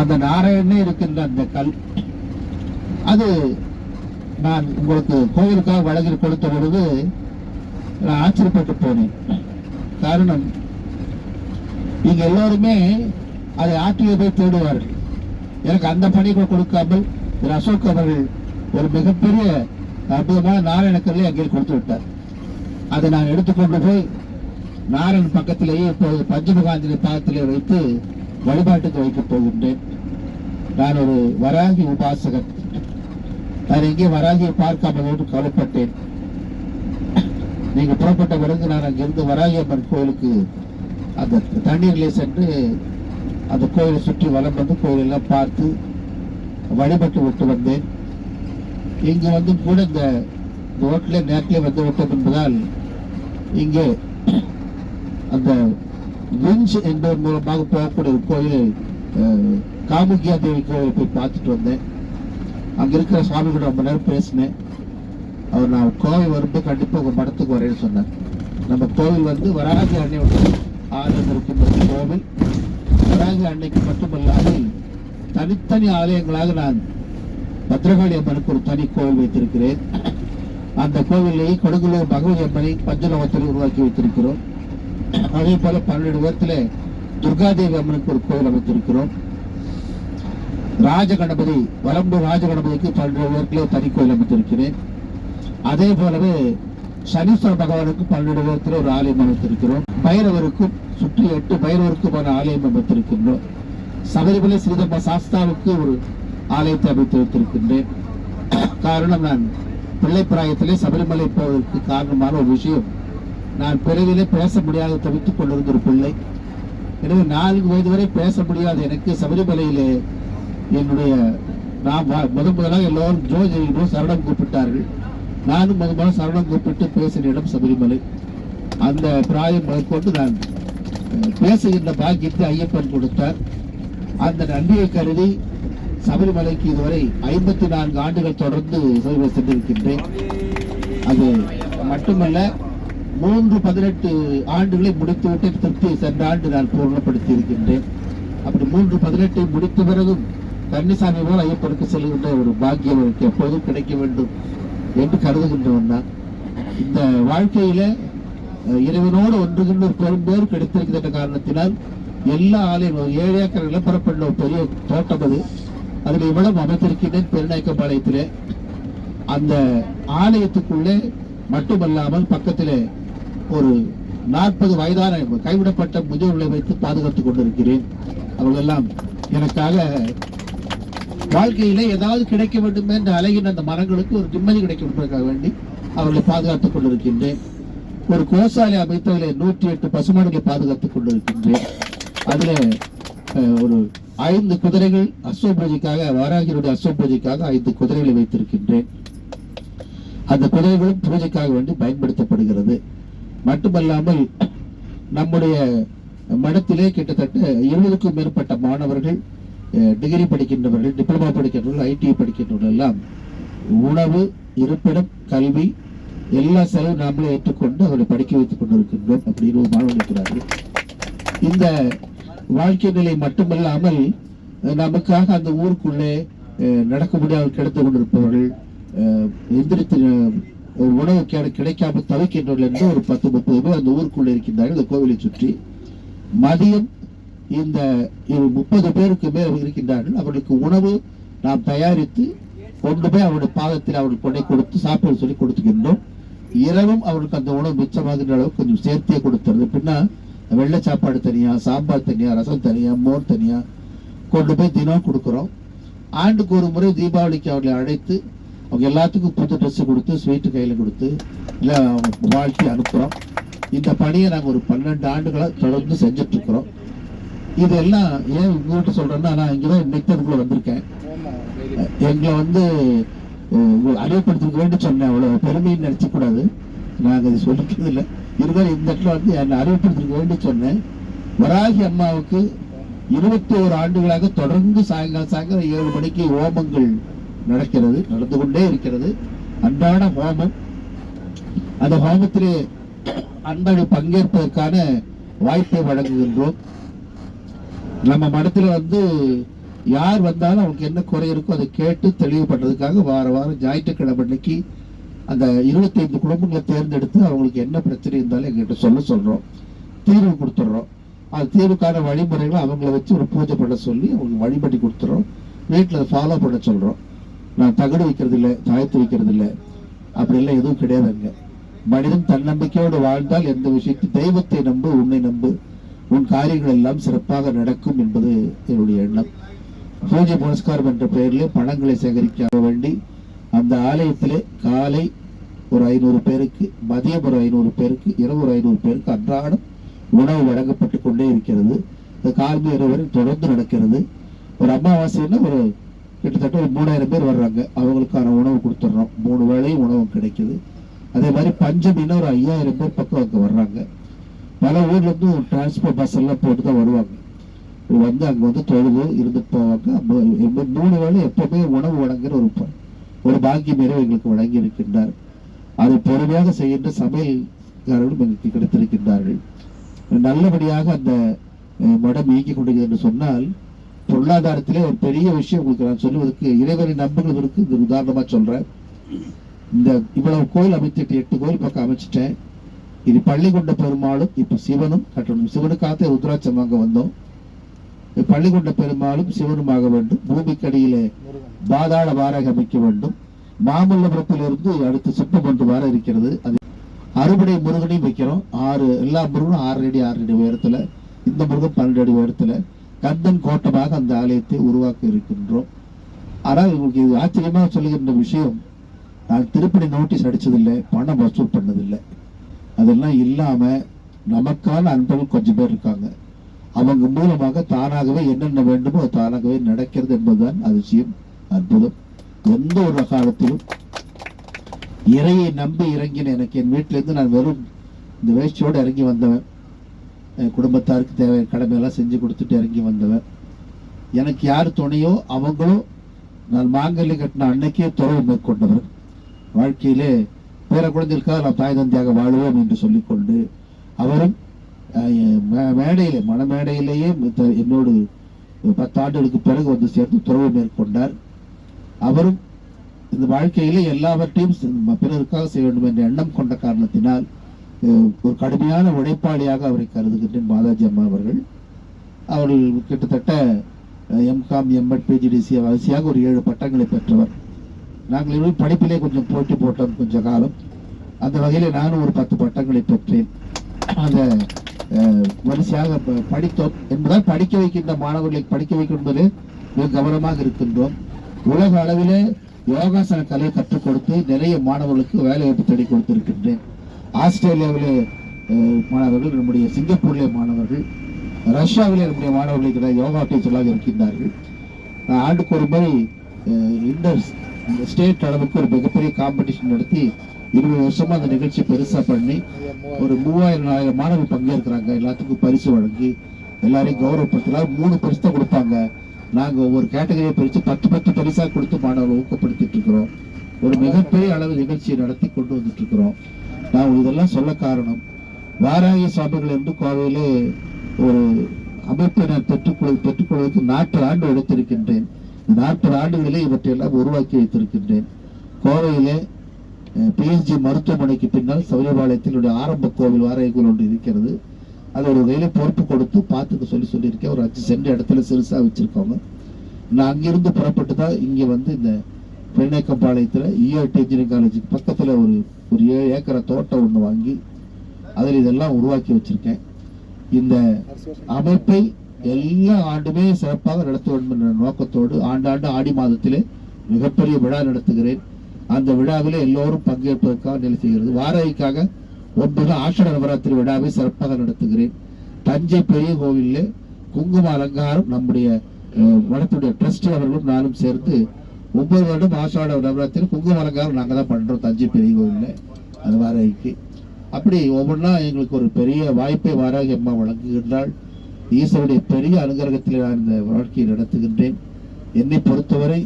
அந்த நாராயணனே இருக்கின்ற அந்த கல், அது நான் உங்களுக்கு கோவிலுக்காக வழங்கி கொடுத்த பொழுது நான் ஆச்சரியப்பட்டு போனேன். காரணம், நீங்க எல்லாருமே அதை ஆற்றிலே போய் தேடுவார்கள். எனக்கு அந்த பணிகளை கொடுக்காமல் அசோக் அவர்கள் ஒரு மிகப்பெரிய அற்புதமான நாராயணக்கல்லை அங்கே கொடுத்து விட்டார். அதை நான் எடுத்துக்கொண்டு போய் நாராயணன் பக்கத்திலேயே இப்போது பஞ்சமுகாந்திரி பாகத்திலே வைத்து வழிபாட்டுக்கு வைக்கப் போகின்றேன். நான் ஒரு வராகி உபாசகர். நான் எங்கே வராகியை பார்க்காமல் என்று கவலைப்பட்டேன். நீங்க புறப்பட்ட பிறகு நான் அங்கிருந்து வராகி அம்மன் கோயிலுக்கு அந்த தண்ணீரிலே சென்று அந்த கோயிலை சுற்றி வலம் வந்து கோயிலெல்லாம் பார்த்து வழிபட்டு விட்டு வந்தேன். இங்கு வந்து கூட இந்த ரோட்டிலே நேரத்திலே வந்து விட்டோம் என்பதால் இங்கே அந்த விஞ்ச் என்பதன் மூலமாக போகக்கூடிய ஒரு கோயிலை, காமுகியா தேவி கோயிலை போய் பார்த்துட்டு வந்தேன். அங்க இருக்கிற சுவாமி கூட ரொம்ப நேரம் பேசினேன். அவர் நான் கோவில் வரும்போது கண்டிப்பா உங்க மடத்துக்கு வரேன்னு சொன்னார். நம்ம கோவில் வந்து வராகி அன்னையோட ஆலயம் இருக்கின்ற கோவில். வராகி அன்னைக்கு மட்டுமல்லாமல் தனித்தனி ஆலயங்களாக நான் பத்ரகாளி அம்மனுக்கு ஒரு தனி கோவில் வைத்திருக்கிறேன். அந்த கோவிலேயே கொடுங்கலூர் பகவதி அம்மனை பஞ்சலோகத்தில் உருவாக்கி வைத்திருக்கிறோம். அதே போல 12 பேரத்துல துர்காதேவி அம்மனுக்கு ஒரு கோவில் அமைத்திருக்கிறோம். ராஜகணபதி, வலம்பூர் ராஜகணபதிக்கு 12 பேருக்குள்ளே தனி கோயில் அமைத்திருக்கிறேன். அதே போலவே சனீஸ்வர பகவானுக்கு 12 பேரத்துல ஒரு ஆலயம் அமைத்திருக்கிறோம். பைரவருக்கும் சுற்றி 8 பைரவருக்குமான ஆலயம் அமைத்திருக்கின்றோம். சபரிமலை ஸ்ரீதம்ப சாஸ்தாவுக்கு ஒரு ஆலயத்தை அமைத்து வைத்திருக்கின்றேன். காரணம், நான் பிள்ளை பிராயத்திலே சபரிமலை போவதற்கு காரணமான ஒரு விஷயம், நான் பிறவிலே பேச முடியாத தவித்துக் கொண்டிருந்த ஒரு பிள்ளை. எனவே 4 வயது வரை பேச முடியாத எனக்கு சபரிமலையிலே என்னுடைய முதலாக எல்லோரும் ஜோஜோ சரணம் கூப்பிட்டார்கள். நானும் முதல் சரணம் கூப்பிட்டு பேசின இடம் சபரிமலை. அந்த பிராயம் மேற்கொண்டு நான் பேசுகின்ற பாக்கியத்தை ஐயப்பன் கொடுத்தார். அந்த நன்றியை கருதி சபரிமலைக்கு இதுவரை 54 ஆண்டுகள் தொடர்ந்து சென்றிருக்கின்றேன். அது மட்டுமல்ல, 318 ஆண்டுகளை முடித்துவிட்டு திருப்தி சென்ற ஆண்டு நான் பூர்ணப்படுத்தி இருக்கின்றேன். அப்படி 318 முடித்த பிறகும் கன்னிசாமி போல் ஐயப்பனுக்கு செல்கின்ற ஒரு பாக்கியம் எனக்கு எப்போதும் கிடைக்க வேண்டும் என்று கருதுகின்றவன் தான். இந்த வாழ்க்கையில இறைவனோடு ஒன்றுகின்ற ஒரு பெரும்பேறு கிடைத்திருக்கின்ற காரணத்தினால் எல்லா ஆலயங்களும் 7 ஏக்கர் நிலப்பரப்புள்ள ஒரு பெரிய தோட்டம் அது. அதில் இவ்வளவு அமைத்திருக்கின்றேன் பெருநாயக்கம்பாளையத்திலே. அந்த ஆலயத்துக்குள்ளே மட்டுமல்லாமல் பக்கத்திலே ஒரு 40 வயதான கைவிடப்பட்ட முதியோர்களை வைத்து பாதுகாத்துக் கொண்டிருக்கிறேன். அவர்கள் எல்லாம் எனக்காக வாழ்க்கையிலே ஏதாவது கிடைக்க வேண்டும் என்று அலைகின்ற அந்த மரங்களுக்கு ஒரு நிம்மதி கிடைக்க என்பதற்காக வேண்டி அவர்களை பாதுகாத்துக் கொண்டிருக்கின்றேன். ஒரு கோசாலை அமைத்ததிலே 108 பசுமாடுகளை பாதுகாத்துக் கொண்டிருக்கின்றேன். அதில் ஒரு 5 குதிரைகள் அஸ்வபூஜைக்காக, வாராகியுடைய அஸ்வபூஜைக்காக 5 குதிரைகளை வைத்திருக்கின்றேன். அந்த குதிரைகளும் பூஜைக்காக வேண்டி பயன்படுத்தப்படுகிறது. மட்டுமல்லாமல் நம்முடைய மடத்திலே கிட்டத்தட்ட 20க்கும் மேற்பட்ட மாணவர்கள், டிகிரி படிக்கின்றவர்கள், டிப்ளமா படிக்கின்றவர்கள், ஐடிஐ படிக்கின்றவர்கள் எல்லாம் உணவு, இருப்பிடம், கல்வி எல்லா செலவு நாமளே ஏற்றுக்கொண்டு அவர்களை படிக்க வைத்துக் கொண்டிருக்கின்றோம். அப்படி 20 மாணவர்கள் இருக்கிறார்கள். இந்த வாழ்க்கை நிலை மட்டுமல்லாமல் நமக்காக அந்த ஊருக்குள்ளே நடக்க முடியாமல் கிடைத்து கொண்டிருப்பவர்கள், எந்திரித்து உணவு கிடைக்காமல் தவிக்கின்றவர்கள் என்று ஒரு 10-30 பேர் அந்த ஊருக்குள்ளே இருக்கின்றார்கள். இந்த கோவிலை சுற்றி மதியம் இந்த 30 பேருக்கு மேல் இருக்கின்றார்கள். அவர்களுக்கு உணவு நாம் தயாரித்து கொண்டு போய் அவருடைய பாதத்தில் அவர்கள் கொண்டை கொடுத்து சாப்பிட சொல்லி கொடுத்துக்கின்றோம். இரவும் அவர்களுக்கு அந்த உணவு மிச்சமாகின்ற அளவுக்கு கொஞ்சம் சேர்த்தே கொடுத்துறது. பின்னா வெள்ளை சாப்பாடு தனியா, சாம்பார் தனியா, ரசம் தனியா, மோர் தனியா கொண்டு போய் தினம் கொடுக்குறோம். ஆண்டுக்கு ஒரு முறை தீபாவளிக்கு அவர்களை அழைத்து அவங்க எல்லாத்துக்கும் புது ட்ரெஸ் கொடுத்து ஸ்வீட்டு கையில் கொடுத்து இல்லை அவங்க வாழ்க்கை அனுப்புகிறோம். இந்த பணியை நாங்கள் ஒரு 12 ஆண்டுகளாக தொடர்ந்து செஞ்சுட்டு இருக்கிறோம். இதெல்லாம் ஏன் உங்கள்கிட்ட சொல்றேன்னா, நான் இங்கதான் இன்னைக்கு அதுக்குள்ள வந்திருக்கேன். எங்களை வந்து அறிவுப்படுத்திக்க வேண்டி சொன்னேன். அவ்வளவு பெருமைன்னு நினைச்ச கூடாது, நாங்க அது சொல்லிக்கிறது இல்லை. இருந்தாலும் இந்த இடத்துல வந்து என்னை அறிவுப்படுத்திக்க வேண்டி சொன்னேன். வராகி அம்மாவுக்கு 21 ஆண்டுகளாக தொடர்ந்து சாயங்காலம் 7 மணிக்கு ஹோமங்கள் நடந்து கொண்டே இருக்கிறது. அன்றாட ஹோமம். அந்த ஹோமத்திலே அன்பர்கள் பங்கேற்பதற்கான வாய்ப்பை வழங்குகின்றோம். நம்ம மடத்துல வந்து யார் வந்தாலும் அவங்களுக்கு என்ன குறை இருக்கோ அதை கேட்டு தெளிவு பண்றதுக்காக வாரம் ஞாயிற்றுக்கிழமை அன்னைக்கு அந்த 25 குடும்பங்களை தேர்ந்தெடுத்து அவங்களுக்கு என்ன பிரச்சனை இருந்தாலும் எங்கிட்ட சொல்றோம், தீர்வு கொடுத்துட்றோம். அது தீர்வுக்கான வழிமுறைகளை அவங்கள வச்சு ஒரு பூஜை பண்ண சொல்லி அவங்களுக்கு வழிபடி கொடுத்துறோம். வீட்டில் அதை ஃபாலோ பண்ண சொல்றோம். நான் தகடு வைக்கிறது இல்லை, தாயத்து வைக்கிறது இல்லை, அப்படி எல்லாம் எதுவும் கிடையாதுங்க. மனிதன் தன்னம்பிக்கையோடு வாழ்ந்தால் எந்த விஷயத்தையும் தெய்வத்தை நம்பு, உன்னை நம்பு, உன் காரியங்கள் எல்லாம் சிறப்பாக நடக்கும் என்பது என்னுடைய எண்ணம். பூஜை புனஸ்காரம் என்ற பெயரிலே பணங்களை சேகரிக்க வேண்டி அந்த ஆலயத்திலே காலை ஒரு 500 பேருக்கு, மதியம் ஒரு 500 பேருக்கு, இரவு ஒரு 500 பேருக்கு அன்றாடம் உணவு வழங்கப்பட்டு கொண்டே இருக்கிறது. இந்த காலமே இரவு வரை தொடர்ந்து நடக்கிறது. ஒரு அமாவாசைன்னா ஒரு கிட்டத்தட்ட ஒரு 3000 பேர் வர்றாங்க. அவங்களுக்கான உணவு கொடுத்துட்றோம். 3 வேளையும் உணவு கிடைக்குது. அதே மாதிரி பஞ்சமின்னா ஒரு 5000 பேர் பக்கம் அங்கே வர்றாங்க. பல ஊர்ல இருந்து டிரான்ஸ்போர்ட் பஸ் எல்லாம் போட்டு தான் வருவாங்க. வந்து அங்கே வந்து தொழுது இருந்துட்டு போவாங்க. 3 வேளை எப்பவுமே உணவு வழங்குற ஒரு பாக்கியம் எங்களுக்கு வழங்கி இருக்கின்றார். அதை பொறுமையாக செய்கின்ற சமையல்காரர்களும் எங்களுக்கு கிடைத்திருக்கின்றார்கள். நல்லபடியாக அந்த மடம் இயக்கிக் கொண்டிருக்கிறது என்று சொன்னால், பொருளாதாரத்திலே ஒரு பெரிய விஷயம் உங்களுக்கு நான் சொல்லுவதற்கு இறைவனை நம்புகிறதற்கு இந்த உதாரணமா சொல்றேன். இந்த இவ்வளவு கோயில் அமைத்துட்டு 8 கோயில் பக்கம் அமைச்சிட்டேன். இது பள்ளிகொண்ட பெருமாளும் இப்ப சிவனும் கட்டணும். சிவனுக்காக ருத்ராட்சம் வாங்க வந்தோம். பள்ளிகொண்ட பெருமாளும் சிவனுமாக வேண்டும். பூமிக்கடியிலே பாதாள வாராக அமைக்க வேண்டும். மாமல்லபுரத்திலிருந்து அடுத்து சிப்பமன்று வார இருக்கிறது. அது அறுபடை முருகனையும் வைக்கிறோம். எல்லா முருகனும் 6 அடி 6 அடி உயரத்துல, இந்த முருகன் 12 அடி உயரத்துல கந்தன் கோட்டமாக அந்த ஆலயத்தை உருவாக்க இருக்கின்றோம். ஆனால் உங்களுக்கு இது ஆச்சரியமாக சொல்லுகின்ற விஷயம், நான் திருப்பணி நோட்டீஸ் அடிச்சதில்லை, பணம் வசூல் பண்ணதில்லை. அதெல்லாம் இல்லாம நமக்கான அன்பர்கள் கொஞ்சம் பேர் இருக்காங்க. அவங்க மூலமாக தானாகவே என்னென்ன வேண்டுமோ அது தானாகவே நடக்கிறது என்பதுதான் அதிசயம், அற்புதம். எந்த ஒரு காலத்திலும் இறையை நம்பி இறங்கின எனக்கு என் வீட்டிலிருந்து நான் வெறும் இந்த வேஷ்டியோடு இறங்கி வந்தவன். என் குடும்பத்தாருக்கு தேவையான கடமையெல்லாம் செஞ்சு கொடுத்துட்டு இறங்கி வந்தவன். எனக்கு யார் துணையோ அவங்களும் நான் மாங்கல்ய கட்டின அன்னைக்கே துறவு மேற்கொண்டவர். வாழ்க்கையிலே பேர குழந்தைகளுக்காக நாம் தாய் தந்தையாக வாழுவோம் என்று சொல்லிக்கொண்டு அவரும் மேடையிலே மணமேடையிலேயே என்னோடு 10 ஆண்டுகளுக்கு பிறகு வந்து சேர்ந்து துறவு மேற்கொண்டார். அவரும் இந்த வாழ்க்கையிலே எல்லாவற்றையும் பிறருக்காக செய்ய வேண்டும் என்ற எண்ணம் கொண்ட காரணத்தினால் ஒரு கடுமையான உழைப்பாளியாக அவரை கருதுகின்றேன். மாதாஜி அம்மா அவர்கள் கிட்டத்தட்ட எம்காம், எம்எட், பிஜிடிசி வரிசையாக ஒரு 7 பட்டங்களை பெற்றவர். நாங்கள் படிப்பிலே கொஞ்சம் போட்டி போட்டோம் கொஞ்ச காலம். அந்த வகையில் நானும் ஒரு 10 பட்டங்களை பெற்றேன். அந்த வரிசையாக படித்தோம் என்பதால் படிக்க வைக்கின்ற மாணவர்களை படிக்க வைக்கும் என்பது மிக கவனமாக இருக்கின்றோம். உலக அளவிலே யோகாசன கலையை கற்றுக் கொடுத்து நிறைய மாணவர்களுக்கு வேலை வாய்ப்பு தேடி கொடுத்திருக்கின்றேன். ஆஸ்திரேலியாவிலே மாணவர்கள், நம்முடைய சிங்கப்பூரிலே மாணவர்கள், ரஷ்யாவிலே நம்முடைய மாணவர்களுக்கு யோகா டீச்சர்களாக இருக்கின்றார்கள். ஆண்டுக்கு ஒரு முறை இன்டர் ஸ்டேட் அளவுக்கு ஒரு மிகப்பெரிய காம்படிஷன் நடத்தி 20 வருஷமா அந்த நிகழ்ச்சி பெருசா பண்ணி ஒரு 3000-4000 மாணவர்கள் பங்கேற்கிறாங்க. எல்லாத்துக்கும் பரிசு வழங்கி எல்லாரையும் கௌரவப்படுத்தலாம். 3 பரிசு தான் கொடுப்பாங்க. நாங்க ஒவ்வொரு கேட்டகரியை பிரித்து 10 பரிசா கொடுத்து மாணவர்களை ஊக்கப்படுத்திட்டு இருக்கிறோம். ஒரு மிகப்பெரிய அளவு நிகழ்ச்சியை நடத்தி கொண்டு வந்துட்டு இருக்கிறோம். நான் இதெல்லாம் சொல்ல காரணம், வாராகி சுவாமிகள் என்று கோவையிலே ஒரு அமைப்பை நான் பெற்றுக்கொள்வதற்கு 40 ஆண்டு எடுத்திருக்கின்றேன். 40 ஆண்டுகளிலே இவற்றையெல்லாம் உருவாக்கி வைத்திருக்கின்றேன். கோவையிலே பிஎஸ்ஜி மருத்துவமனைக்கு பின்னால் சௌரியபாளையத்தில் ஆரம்ப கோவில் வாராகி கோவில் ஒன்று இருக்கிறது. அது ஒரு கையில பொறுப்பு கொடுத்து பார்த்துக்க சொல்லியிருக்கேன். ஒரு 5 சென்ட் இடத்துல சிறுசா வச்சிருக்கோங்க. நான் அங்கிருந்து புறப்பட்டு தான் இங்க வந்து இந்த பெண்ணேக்கம்பாளையத்துல இஆர்டி இன்ஜினியரிங் காலேஜுக்கு பக்கத்துல ஒரு 7 ஏக்கரை தோட்டம் ஒன்று வாங்கி அதில் இதெல்லாம் உருவாக்கி வச்சிருக்கேன். இந்த அமைப்பை எல்லா ஆண்டுமே சிறப்பாக நடத்த வேண்டும் என்ற நோக்கத்தோடு ஆண்டாண்டு ஆடி மாதத்திலே மிகப்பெரிய விழா நடத்துகிறேன். அந்த விழாவிலே எல்லோரும் பங்கேற்பதற்காக நிலை செய்கிறது. வாராகிக்காக 9 ஆஷாட நவராத்திரி விழாவை சிறப்பாக நடத்துகிறேன். தஞ்சை பெரிய கோவிலில் குங்கும அலங்காரம் நம்முடைய மடத்துடைய ட்ரஸ்டி அவர்களும் நானும் சேர்ந்து 9 வருடம் ஆஷாட நவராத்திரி குங்கும அலங்காரம் நாங்கள் தான் பண்றோம் தஞ்சை பெரிய கோவிலில். அது வாராகிக்கு அப்படி ஒவ்வொன்றா எங்களுக்கு ஒரு பெரிய வாய்ப்பை வாராகி அம்மா வழங்குகின்றாள். ஈஸ்வருடைய பெரிய அனுகிரகத்தில் நான் இந்த வாழ்க்கையை நடத்துகின்றேன். என்னை பொறுத்தவரை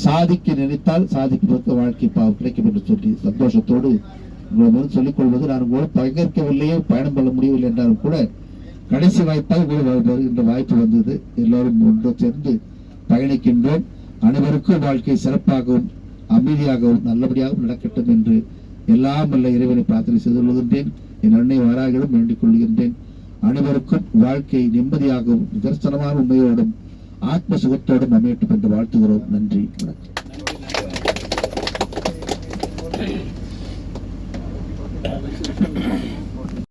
சாதிக்க நினைத்தால் சாதிப்பதற்கு வாழ்க்கை கிடைக்கும் என்று சொல்லி சந்தோஷத்தோடு உங்களிடம் சொல்லிக் கொள்வது, நான் கூட பங்கேற்கவில்லையே, பயணம் பண்ண முடியவில்லை என்றாலும் கூட கடைசி வாய்ப்பாக வருகின்ற வாய்ப்பு வந்தது. எல்லோரும் ஒன்று சேர்ந்து பயணிக்கின்றோம். அனைவருக்கும் வாழ்க்கை சிறப்பாகவும் அமைதியாகவும் நல்லபடியாகவும் நடக்கட்டும் என்று எல்லாம் வல்ல இறைவனை பிரார்த்தனை செய்து கொள்கின்றேன். என் அன்னை வாராகிலும் வேண்டிக் கொள்கின்றேன். அனைவருக்கும் வாழ்க்கை நிம்மதியாகவும் நிதர்சனமான உண்மையோடும் ஆத்ம சுகத்தோடும் அமையட்டும் என்று வாழ்த்துகிறோம். நன்றி, வணக்கம்.